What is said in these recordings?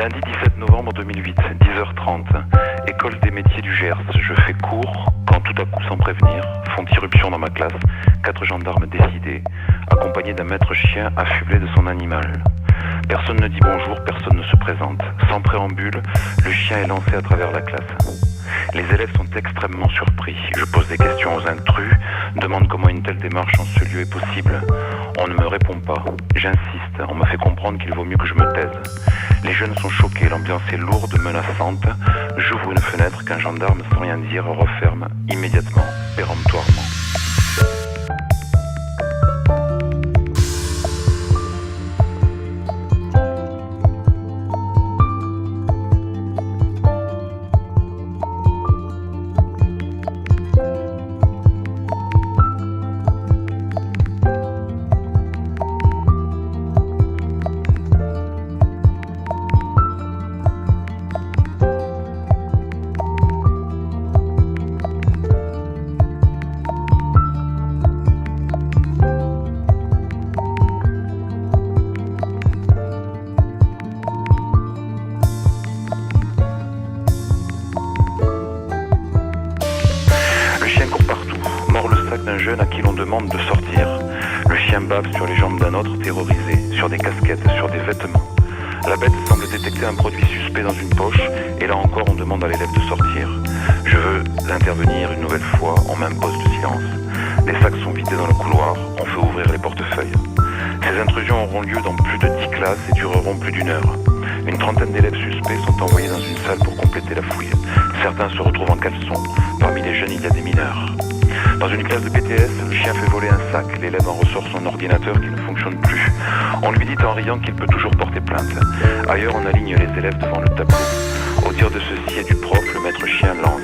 Lundi 17 novembre 2008, 10h30, école des métiers du Gers. Je fais cours quand tout à coup, sans prévenir, font irruption dans ma classe 4 gendarmes décidés, accompagnés d'un maître chien affublé de son animal. Personne ne dit bonjour, personne ne se présente. Sans préambule, le chien est lancé à travers la classe. Les élèves sont extrêmement surpris. Je pose des questions aux intrus, demande comment une telle démarche en ce lieu est possible. On ne me répond pas. J'insiste, on me fait comprendre qu'il vaut mieux que je me taise. Les jeunes sont choqués, l'ambiance est lourde, menaçante. J'ouvre une fenêtre qu'un gendarme, sans rien dire, referme immédiatement, péremptoirement. D'un jeune à qui l'on demande de sortir. Le chien bave sur les jambes d'un autre terrorisé, sur des casquettes, sur des vêtements. La bête semble détecter un produit suspect dans une poche, et là encore on demande à l'élève de sortir. Je veux intervenir une nouvelle fois, on m'impose le silence. Les sacs sont vidés dans le couloir, on fait ouvrir les portefeuilles. Ces intrusions auront lieu dans plus de 10 classes et dureront plus d'1 heure. Une trentaine d'élèves suspects sont envoyés dans une salle pour compléter la fouille. Certains se retrouvent en caleçon. Parmi les jeunes, il y a des mineurs. Dans une classe de BTS, le chien fait voler un sac. L'élève en ressort son ordinateur qui ne fonctionne plus. On lui dit en riant qu'il peut toujours porter plainte. Ailleurs, on aligne les élèves devant le tableau. Au dire de ceci et du prof, le maître chien lance.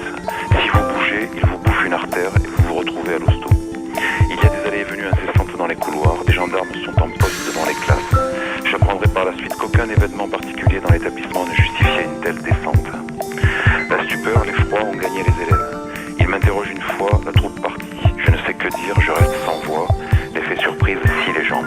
Si vous bougez, il vous bouffe une artère et vous vous retrouvez à l'hosto. Il y a des allées et venues incessantes dans les couloirs. Des gendarmes sont en poste devant les classes. J'apprendrai par la suite qu'aucun événement particulier dans l'établissement ne justifiait une telle descente. La stupeur, l'effroi ont gagné les élèves. Ils m'interrogent une fois, la troupe partie. Je ne sais que dire, je reste sans voix. L'effet surprise scie les jambes.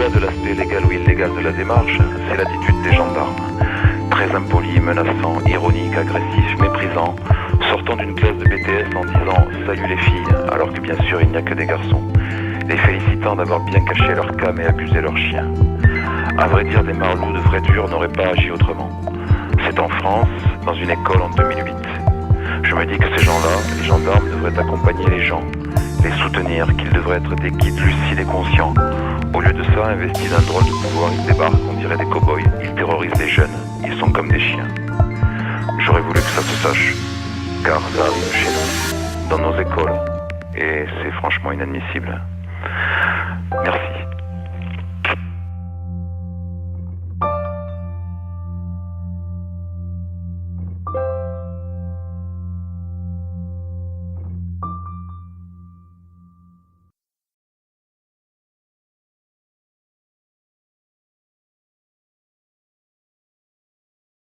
De l'aspect légal ou illégal de la démarche, c'est l'attitude des gendarmes. Très impoli, menaçant, ironique, agressif, méprisant, sortant d'une classe de BTS en disant « Salut les filles », alors que bien sûr il n'y a que des garçons, les félicitant d'avoir bien caché leur cam et abusé leur chien. À vrai dire, des marlous de vrai dur n'auraient pas agi autrement. C'est en France, dans une école en 2008. Je me dis que ces gens-là, les gendarmes, devraient accompagner les gens, les soutenir, qu'ils devraient être des guides lucides et conscients. Au lieu de ça, investis d'un drôle de pouvoir, ils débarquent, on dirait des cow-boys, ils terrorisent les jeunes, ils sont comme des chiens. J'aurais voulu que ça se sache, car ça arrive chez nous, dans nos écoles, et c'est franchement inadmissible. Merci.